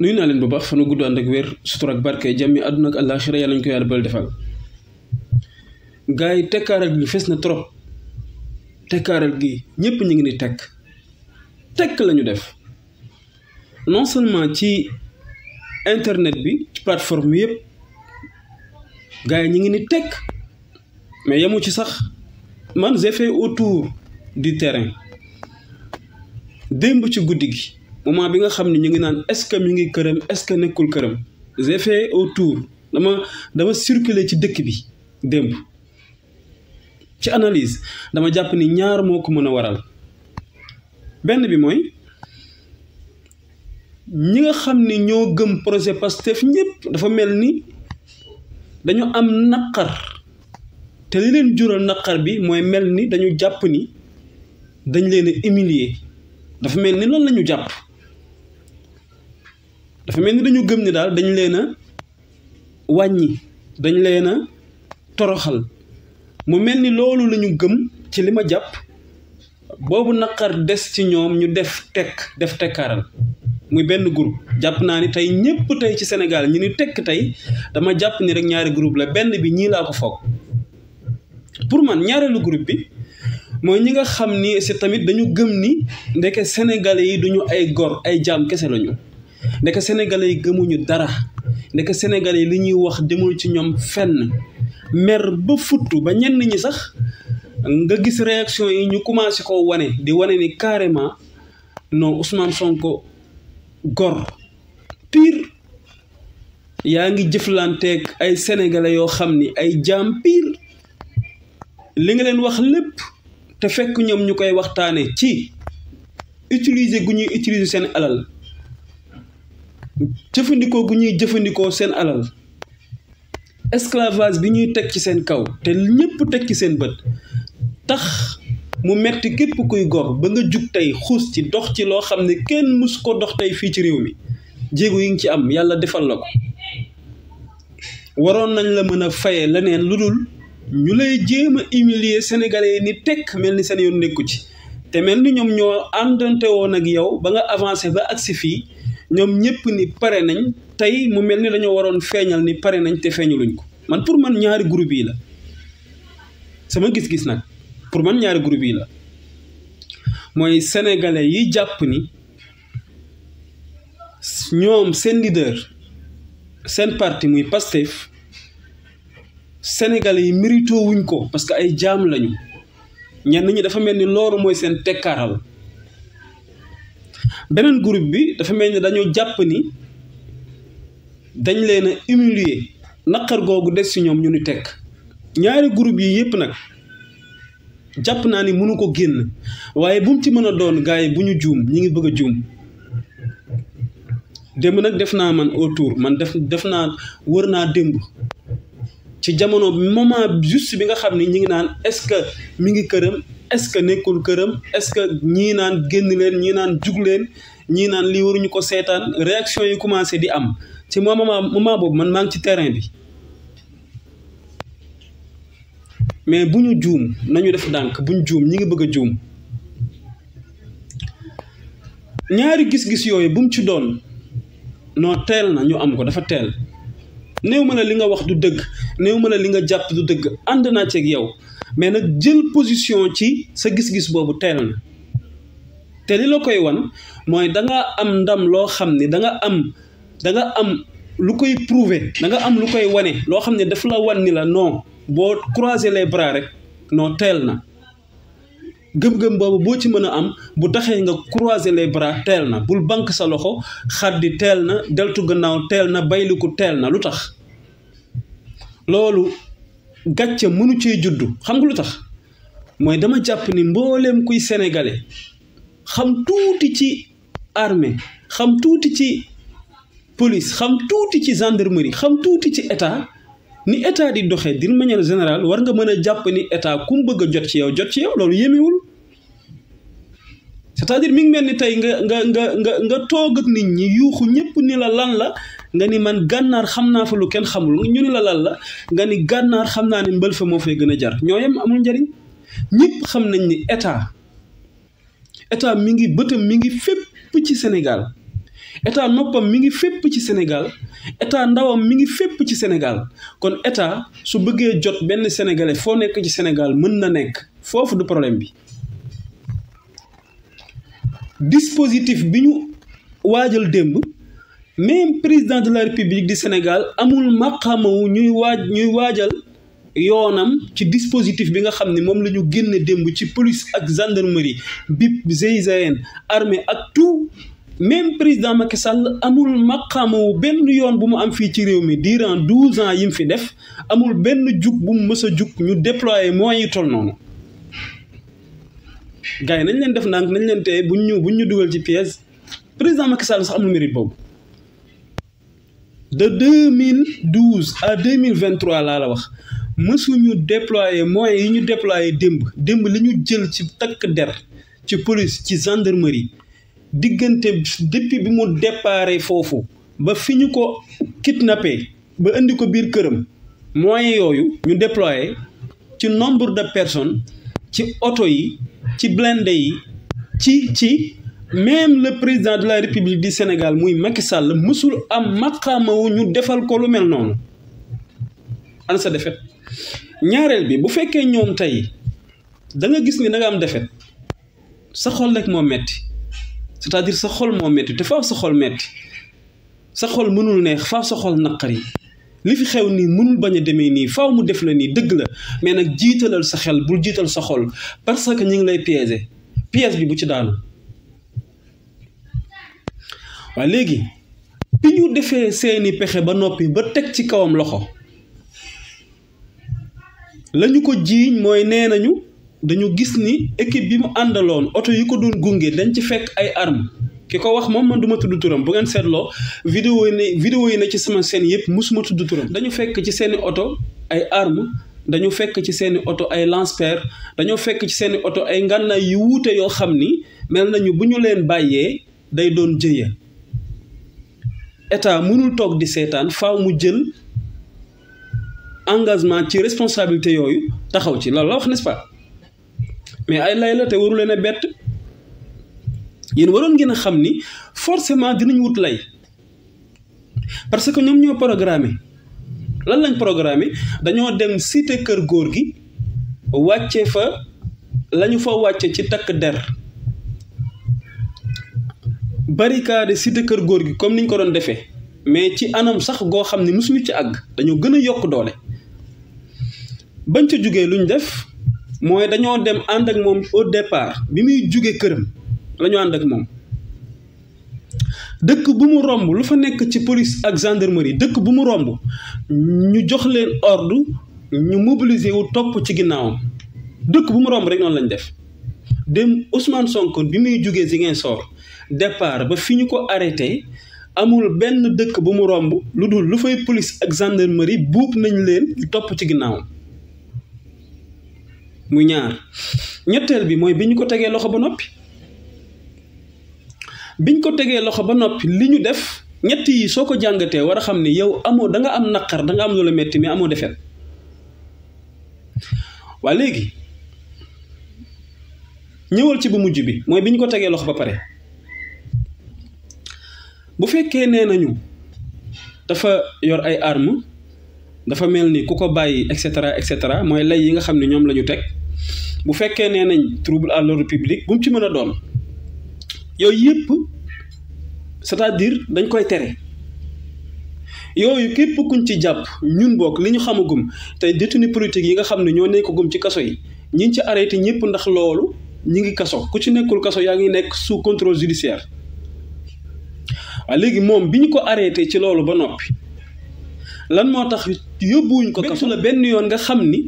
nuyu naa leen bu baax fanu gudd ànd ak wér sutur ak barke jàmmi àdduna ak àllaaxira yàlla ñu ko yàlla bal defal gars yi tekkaaral gi fes na trop tekkaaral gi ñëpp ñu ngi ni tekk la ñu def non seulement ci internet bi ci plateforme yëpp gars yi ñu ngi ni tekk mais yemu ci sax man j'ai fait autour du terrain démb ci guddi gi moment bi nga xam ne ñu ngi naan est-ce que mi ngi këram est-ce que nekkul këram j'ai fait autour dama circuler ci dëkk bi démb ci analyse dama jàpp ni ñaar moo ko mën a waral benn bi mooy ñi nga xam ni ñoo gëm projet Pastef ñëpp dafa mel ni dañu am naqar te li leen jural naqar bi mooy mel ni dañu jàpp ni dañ leen a humilier dafa mel ni loolu la ñu jàpp dafa mel ni dañu gëm ni daal dañ leen a wàññi dañ leen a toroxal mu mel ni loolu la ñu gëm ci li ma jàpp boobu naqar des ci ñoom ñu def tekkaaral muy benn groupe jàpp naa ni tey ñëpp tey ci Sénégal ñu ni tekk tey dama jàpp ni rek ñaari groupe la benn bi ñii laa ko foog pour man ñaareelu groupe bi mooy ñi nga xam ni c'est tamit dañu gëm ni ndeke sénégalais yi duñu ay gor ay jaam kese lañu ndeke sénégalais yi gëmuñu dara ndeke sénégalais yi li ñuy wax demul ci ñoom fenn mer ba futtu ba ñenn ñi sax nga gis réaction yi ñu commencé ko wane di wane ni carrément non Ousmane Sonko gor pire yaa ngi jëflanteeg ay sénégalais yoo xam ni ay jaam pire li nga leen wax lépp te fekk ñoom ñu koy waxtaane ci utiliser gu ñuy utiliser seen alal jëfandikoo gu ñuy jëfandikoo seen alal esclavage bi ñuy teg ci seen kaw te ñëpp teg ci seen bët tax mu metti képp kuy gor ba nga jug tey xuus ci dox ci loo xam ne kenn mus ko dox tey fii ci réew mi jéego yi ngi ci am yàlla defal la ko waroon nañ la mën a faye leneen lu dul ñu lay jéem a humilier sénégalais yi ni tekk mel ni seen yoon nekku ci te mel ni ñoom ñoo àndante woon ak yow ba nga avancé ba agsi fii ñoom ñëpp ni pare nañ tey mu mel ni dañoo waroon feeñal ni pare nañ te feeñaluñ ko man pour man ñaari groupe yi la sama gis-gis nag pour man ñaari groupe yi la mooy sénégalais yi jàpp ni ñoom seen leader seen parti muy Pastef sénégalais yi mérito wuñ ko parce que ay jaam lañu ñenn ñi dafa mel ni loolu mooy seen tekkaaral beneen groupe bi dafa mel ni dañoo jàpp ni dañ leen a humilier naqar googu des ci ñoom ñu ni tekk ñaari groupe yi yépp nag jàpp naa ni mënu ko génn waaye bu mu ci mën a doon gars yi bu ñu juum ñi ngi bëgg a juum démb nag def naa man autour man def naa wër naa démb ci jamono moment juste bi nga xam ni ñi ngi naan est-ce que mi ngi këram est-ce que nekkul këram est-ce que ñii naan génn leen ñii naan jug leen ñii naan lii waruñu ko seetaan réaction yi commencé di am ci moment boobu man maa ngi ci terrain bi mais bu ñu juum nañu def dànk bu ñu juum ñi ngi bëgg a juum ñaari gis-gis yooyu bu mu ci doon noo teel na ñu am ko dafa teel néew ma la li nga wax du dëgg néew ma la li nga jàpp du dëgg ànd naa ceeg yow mais nag jël position ci sa gis-gis boobu teel na te li la koy wan mooy da nga am ndam loo xam ni da nga am lu koy prouver da nga am lu koy wane loo xam ne daf la wan ni la non boo croiser les bras rek non teel na gëm-gëm boobu boo ci mën a am bu taxee nga croiser les bras teel na bul banque sa loxo xaddi teel na deltu gannaaw teel na bayliku teel na lu tax loolu gàcce mënu cee juddu xam nga lu tax mooy dama jàpp ni mbooleem kuy sénégalais xam tuuti ci armée xam tuuti ci police xam tuuti ci gendarmerie xam tuuti ci état ni état di doxee d'une manière générale war nga mën a jàpp ni état ku mu bëgg a jot ci yow loolu yémewul c'est-à-dire mi ngi mel ni tey nga toog ak nit ñi yuuxu ñëpp ni la lan la nga ni man gànnaar xam naa fa lu kenn xamul ñu ni la lan la nga ni gànnaar xam naa ne mbël fa moo fay gën a jar ñoo yem amul njariñ ñëpp xam nañ ni état mi ngi bëtam mi ngi fépp ci Sénégal état noppam mi ngi fépp ci Sénégal état ndawam mi ngi fépp ci Sénégal kon état su bëggee jot benn sénégalais foo nekk ci Sénégal mën na nekk foofu du problème bi. dispositif bi ñu waajal démb même président de la République du Sénégal amul maqaamawu ñuy waajal yoonam ci dispositif bi nga xam ne moom la ñu génne démb ci police ak gendarmerie BIP GIGN armée ak tout. même président Macky Sall amul maqaamawu benn yoon bu mu am fii ci réew mi durant 12 ans yi mu fi def amul benn jug bu mu mës a jug ñu déployer moyens yi toll noonu. gars yi nañ leen def ndànk nañ leen teye buñ ñu dugal ci pièce président Macky Sall sax amul mérite boobu. de 2012 à 2023 laa la wax mësuñu déployer moyens yi ñu déployer démb li ñu jël ci takk der ci police ci gendarmerie. diggante depuis bi mu déparé foofu ba fi ñu ko kidnappé ba indi ko biir këram moyens yooyu ñu déployé ci nombre de personnes ci oto yi ci blindé yi ci même le président de la République du Sénégal muy Macky Sall mësul am maqaama wu ñu defal ko lu mel noonu ana sa defet ñaareel bi bu fekkee ñoom tey da nga gis ni da nga am defet sa xol rek moo metti c'est-à-dire sa xol moo metti te faaw sa xol metti sa xol mënul neex faaw sa xol naqari li fi xew nii mënul bañ a demee nii faaw mu def la nii dëgg la mais nag jiitalal sa xel bul jiital sa xol parce que ñu ngi lay piéger piège bi bu ci daanu. waaye léegi bi ñu defee seeni pexe ba noppi ba teg ci kawam loxo lañu ko jiiñ mooy nee nañu dañu gis ni équipe bi mu àndaloon oto yi ko doon gunge dañ ci fekk ay armes ki ko wax moom man duma tudd turam bu ngeen seetloo vidéo yi ne ci sama scène yëpp musuma tudd turam. dañu fekk ci seeni oto ay armes dañu fekk ci seeni oto ay lance-pierre dañoo fekk ci seeni oto ay ngànnaay yu wuute yoo xam ni mel nañu bu ñu leen bàyyee day doon jëye état mënul toog di seetaan faaw mu jël engagement ci responsabilité yooyu taxaw ci loolu la wax n'est-ce pas mais ay lay la te waru leen a bett yéen waroon ngeen a xam ni forcément dinañ wut lay parce que ñoom ñoo programmé lan lañ programmé dañoo dem Cité Keur Gorgui wàcce fa lañu fa wàcce ci takk der barricade Cité Keur Gorgui comme niñ ko doon defee mais ci anam sax goo xam ne mosuñu ci àgg dañoo gën a yokk doole bañ ca jugee luñ def mooy dañoo dem ànd ak moom au départ bi muy jugee këram la ñu ànd ak moom dëkk bu mu romb lu fa nekk ci police ak gendarmerie dëkk bu mu romb ñu jox leen ordre ñu mobiliser wu topp ci ginnaawam dëkk bu mu romb rek noonu lañ def dem Ousmane Sonko bi muy jugee Ziguinchor départ ba fi ñu ko arrêté amul benn dëkk bu mu romb lu dul lu fay police ak gendarmerie buub nañ leen ñu topp ci ginnaawam muy ñaar ñetteel bi mooy bi ñu ko tegee loxo ba noppi biñ ko tegee loxo ba noppi li ñu def ñett yi soo ko jàngatee war a xam ni yow amoo da nga am naqar da nga am lu la metti mais amoo defet waa léegi ñëwal ci bu mujj bi mooy bi ñu ko tegee loxo ba pare bu fekkee nee nañu dafa yor ay armes dafa mel ni ku ko bàyyi et cetera mooy lay yi nga xam ne ñoom la ñu teg bu fekkee nee nañ trouble à l'ordre public bu mu ci mën a doon yooyu yëpp c'est-à-dire dañ koy tere yooyu képp kuñ ci jàpp ñun bokk li ñu xamagum tey détenu politique yi nga xam ne ñoo nekkagum ci kaso yi ñi ci arrêté ñëpp ndax loolu ñi ngi kaso ku ci nekkul kaso yaa ngi nekk sous contrôle judiciaire waaye léegi moom bi ñu ko arrêté ci loolu ba noppi lan moo tax yóbbuwuñ ko kaso la benn yoon nga xam ni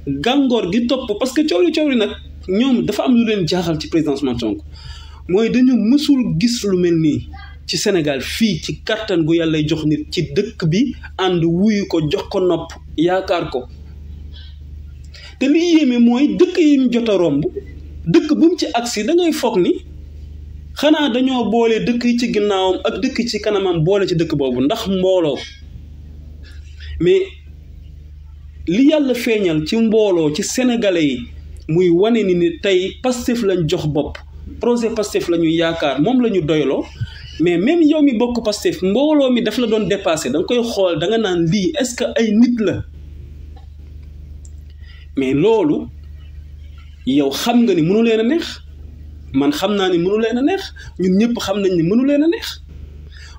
gàngoor gi topp parce que coow li nag ñoom dafa am lu leen jaaxal ci président Ousmane Sonko mooy dañu mësul gis lu mel nii ci Sénégal fii ci kattan gu yàlla jox nit ci dëkk bi ànd wuyu ko jox ko nopp yaakaar ko te li yéeme mooy dëkk yi mu jot a romb dëkk bu mu ci agsi da ngay foog ni xanaa dañoo boole dëkk yi ci ginnaawam ak dëkk yi ci kanamam boole ci dëkk boobu ndax mbooloo mais li yàlla feeñal ci mbooloo ci sénégalais yi muy wane ni tey Pastef lañ jox bopp projet Pastef la ñuy yaakaar moom la ñu doyloo mais même yow mi bokk Pastef mbooloo mi daf la doon dépassé da nga koy xool da nga naan lii est-ce que ay nit la mais loolu yow xam nga ni mënu leen a neex man xam naa ni mënu leen a neex ñun ñëpp xam nañ ni mënu leen a neex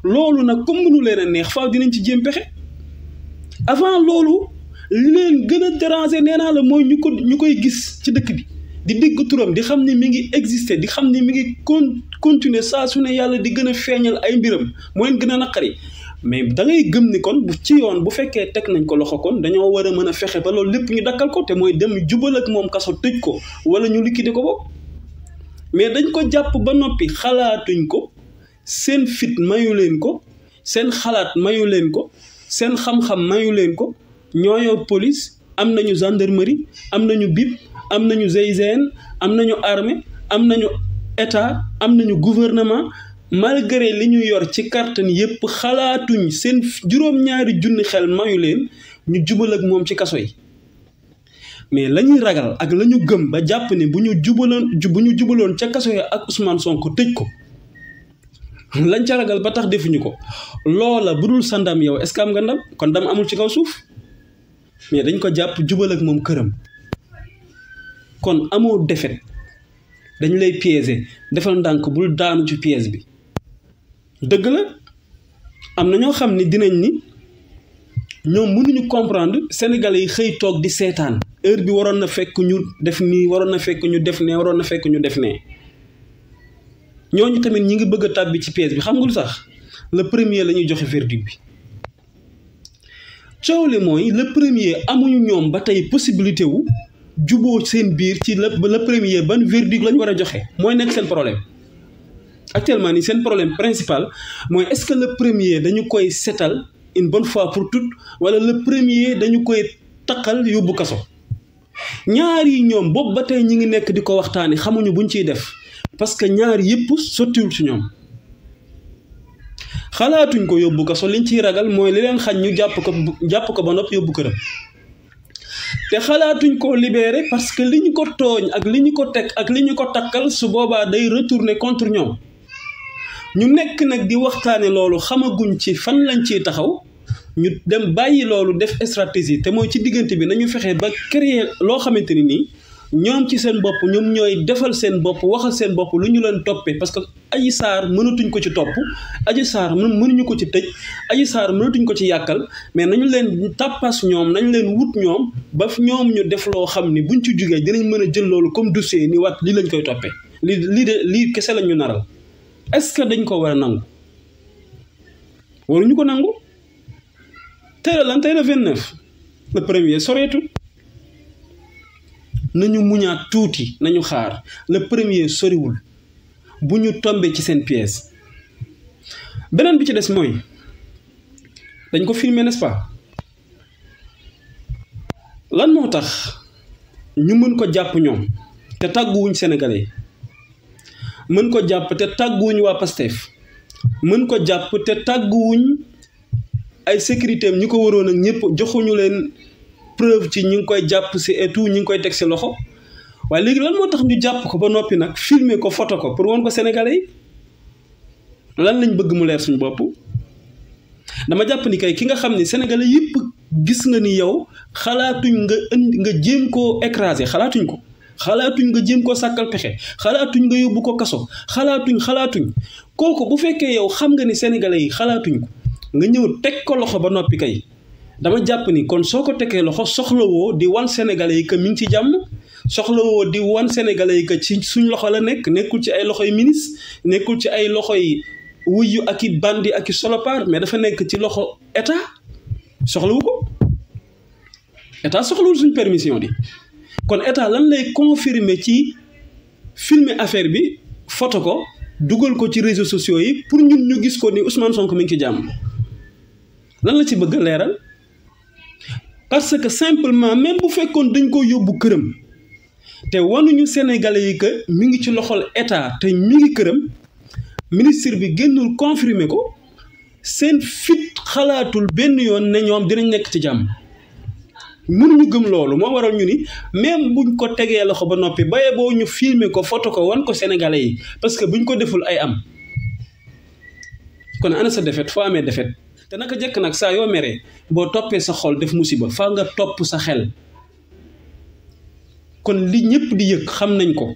loolu nag comme mënu leen a neex faaw dinañ ci jéem pexe avant loolu li leen gën a déranger nee naa la mooy ñu koy gis ci dëkk bi di dégg turam di xam ni mi ngi exister di xam ni mi ngi continuer saa su ne yàlla di gën a feeñal ay mbiram moo leen gën a naqari mais da ngay gëm ni kon bu ci yoon bu fekkee teg nañ ko loxo kon dañoo war a mën a fexe ba loolu lépp ñu dakkal ko te mooy dem jubal ak moom kaso tëj ko wala ñu liquider ko bopp mais dañ ko jàpp ba noppi xalaatuñ ko seen fit mayu leen ko seen xalaat mayu leen ko seen xam-xam mayu leen ko ñoo yor police am nañu gendarmerie am nañu BIP am nañu GIGN am nañu armée am nañu état am nañu gouvernement malgré li ñu yor ci kàttan yépp xalaatuñ seen juróom-ñaari junni xel mayu leen ñu jubal ak moom ci kaso yi mais la ñuy ragal ak la ñu gëm ba jàpp ne bu ñu jubaloon ca kaso yi ak Ousmane Sonko tëj ko lañ ca ragal ba tax defuñu ko loola bu dul sa ndam yow est-ce que am nga ndam kon ndam amul ci kaw suuf mais dañ ko jàpp jubal ak moom këram kon amoo defet dañ lay piéger defal ndànk bul daanu ci piège bi dëgg la am na ñoo xam ne dinañ ni ñoom mënuñu comprendre sénégalais yi xëy toog di seetaan heure bi waroon na fekk ñu def nii waroon na fekk ñu def nee waroon na fekk ñu def nee ñooñu tamit ñi ngi bëgg a tàbbi ci piège bi xam nga lu sax le premier la ñuy joxe verdict bi coow li mooy le premier amuñu ñoom ba tey possibilité wu juboo seen biir ci le premier ban verdict lañ war a joxe mooy nekk seen problème actuellement nii seen problème principal mooy est-ce que le premier dañu koy setal une bonne fois pour toutes wala le premier dañu koy taqal yóbbu kaso ñaar yi ñoom boobu ba tey ñi ngi nekk di ko waxtaani xamuñu buñ ciy def parce que ñaar yëpp sottiwul ci ñoom xalaatuñ ko yóbbu kaso liñ ciy ragal mooy li leen xañ ñu jàpp ko ba noppi yóbbu këram te xalaatuñ koo libéré parce que li ñu ko tooñ ak li ñu ko teg ak li ñu ko takkal su boobaa day retourner contre ñoom ñu nekk nag di waxtaane loolu xamaguñ ci fan lañ ciy taxaw ñu dem bàyyi loolu def stratégie te mooy ci diggante bi nañu fexe ba créer loo xamante ni nii ñoom ci seen bopp ñoom ñooy defal seen bopp waxal seen bopp lu ñu leen toppee parce que Adji Sarr mënatuñ ko ci topp Adji Sarr mënuñu ko ci tëj Adji Sarr mënatuñ ko ci yàkkal mais nañu leen tàppas ñoom nañ leen wut ñoom ba ñoom ñu def loo xam ni buñ ci jugee dinañ mën a jël loolu comme dossier ni wat lii lañ koy toppee lii kese lañ ñu naral est-ce que dañ ko war a nangu waruñu ko nangu tey la 29 le premier soreetul nañu muñaat tuuti nañu xaar le premier soriwul bu ñu tombé ci seen pièce beneen bi ci des mooy dañ ko filmer n'est-ce pas lan moo tax ñu mën ko jàpp ñoom te tàgguwuñ sénégalais mën ko jàpp te tàgguwuñ waa Pastef mën ko jàpp te tàgguwuñ ay sécurité am ñu ko waroon ak ñëpp joxuñu leen preuve ci ñu ngi koy jàpp si et tout ñu ngi koy teg si loxo waaye léegi lan moo tax ñu jàpp ko ba noppi nag filmer ko photo ko pour won ko sénégalais yi lan lañ bëgg mu leer suñu bopp dama jàpp ni kay ki nga xam ni sénégalais yëpp gis nga ni yow xalaatuñ nga jéem koo écraser xalaatuñ nga jéem koo sàkkal pexe xalaatuñ nga yóbbu ko kaso xalaatuñ kooku bu fekkee yow xam nga ni sénégalais yi xalaatuñ ko nga ñëw teg ko loxo ba noppi kay dama jàpp ni kon soo ko tegee loxo soxlawoo di wan sénégalais yi que mi ngi ci jàmm soxlawoo di wan sénégalais yi que ci suñ loxo la nekkul ci ay loxoy ministre nekkul ci ay loxoy wuyu ak i bandi ak i solopar mais dafa nekk ci loxo état soxlawu ko état soxlawul suñ permission di kon état lan lay confirmer ci filmer affaire bi photo ko dugal ko ci réseaux sociaux yi pour ñun ñu gis ko ni Ousmane Sonko mi ngi ci jàmm lan la ci bëgg leeral parce que simplement même bu fekkoon dañ ko yóbbu këram te wanuñu sénégalais yi que mi ngi ci loxol état te mi ngi këram ministre bi génnul confirmer ko seen fit xalaatul benn yoon ne ñoom dinañ nekk ci jàmm mënuñu gëm loolu moo waral ñu ni même buñ ko tegee loxo ba noppi baye boo ñu filmer ko photo ko wan ko sénégalais yi parce que buñ ko deful ay am ko ne ana sa defet foo amee defet te naka jekk nag saa yoo meree boo toppee sa xol def musiba faa nga topp sa xel kon li ñëpp di yëg xam nañ ko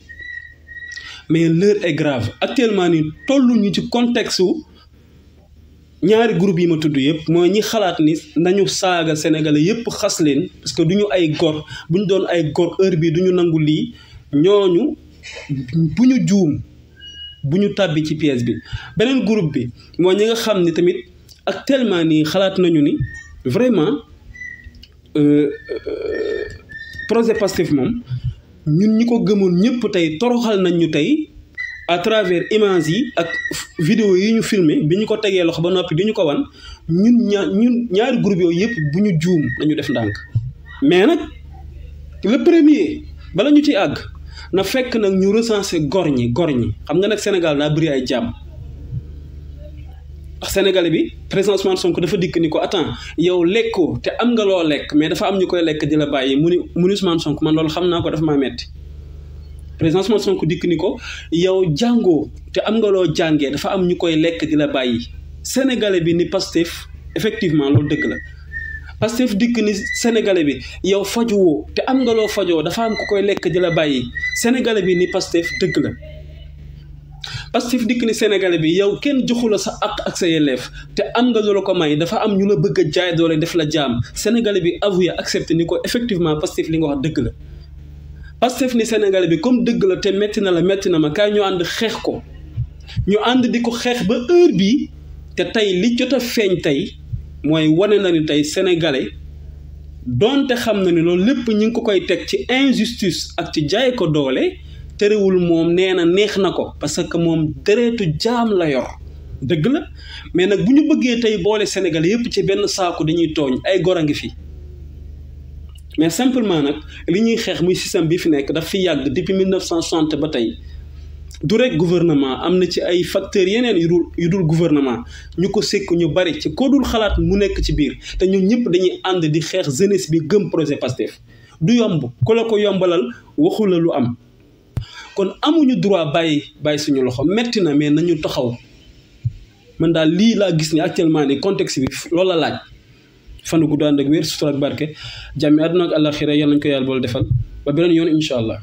mais l'heure est grave actuellement ni tolluñu ci contexte ñaari groupe yi ma tudd yëpp mooy ñi xalaat ni nañu saaga sénégalais yëpp xas leen parce que duñu ay gor buñ doon ay gor heure bi duñu nangu lii ñooñu bu ñu juum bu ñu tàbbi ci pièce bi beneen groupe bi mooy ñi nga xam ni tamit actuellement nii xalaat nañu ni vraiment projet Pastef moom ñun ñi ko gëmoon ñëpp tey toroxal nañ ñu tey à travers images yi ak vidéo yi ñu filmé bi ñu ko tegee loxo ba noppi di ñu ko wan ñun ñaari groupe yooyu yëpp bu ñu juum nañu def ndànk mais nag le premier bala ñu ci àgg na fekk nag ñu recensé gor ñi xam nga nag Sénégal daa bëri ay jàmm ndax Sénégalais bi président Ousmane Sonko dafa dikk ni ko attends yow lekkoo te am nga loo lekk mais dafa am ñu koy lekk di la bàyyi mu ni Ousmane Sonko man loolu xam naa ko dafa maa metti président Ousmane Sonko dikk ni ko yow jàngoo te am nga loo jàngee dafa am ñu koy lekk di la bàyyi Sénégalais bi ni Pastef effectivement loolu dëgg la Pastef dikk ni Sénégalais bi yow fajuwoo te am nga loo fajoo dafa am ku koy lekk di la bàyyi Sénégalais bi ni Pastef dëgg la Pastef dikk ni Sénégalais bi yow kenn joxu la sa àq ak sa yelleef te am nga loola ko may dafa am ñu la bëgg a jaay doole def la jaam Sénégalais bi avoué accepté ni ko effectivement Pastef li nga wax dëgg la Pastef ni Sénégalais bi comme dëgg la te metti na la metti na ma kaay ñu ànd xeex ko ñu ànd di ko xeex ba heure bii te tey li jot a feeñ tey mooy wane na ni tey Sénégalais doonte xam na ni loolu lépp ñu ngi ko koy teg ci injustice ak ci jaay ko doole terewul moom nee na neex na ko parce que moom deretu jaam la yor dëgg la mais nag bu ñu bëggee tey boole Sénégalais yépp ci benn saaku dañuy tooñ ay gor a ngi fi mais simplement nag li ñuy xeex muy système bi fi nekk daf fi yàgg depuis 1960 ba tey du rek gouvernement am na ci ay facteurs yeneen yu dul gouvernement ñu ko sekk ñu bari ci ko dul xalaat mu nekk ci biir te ñun ñëpp dañuy ànd di xeex jeunesse bi gëm projet Pastef du yomb ku la ko yombalal waxu la lu am kon amuñu droit bàyyi suñu loxo metti na mais nañu taxaw man daal lii laa gis ni actuellement ni contexte bi loolu la laaj fanu gudd ànd ak wér sutura ak barke jàmmi àdduna ak àllaaxira yàlla nañu ko yàlla boole defal ba beneen yoon incha allah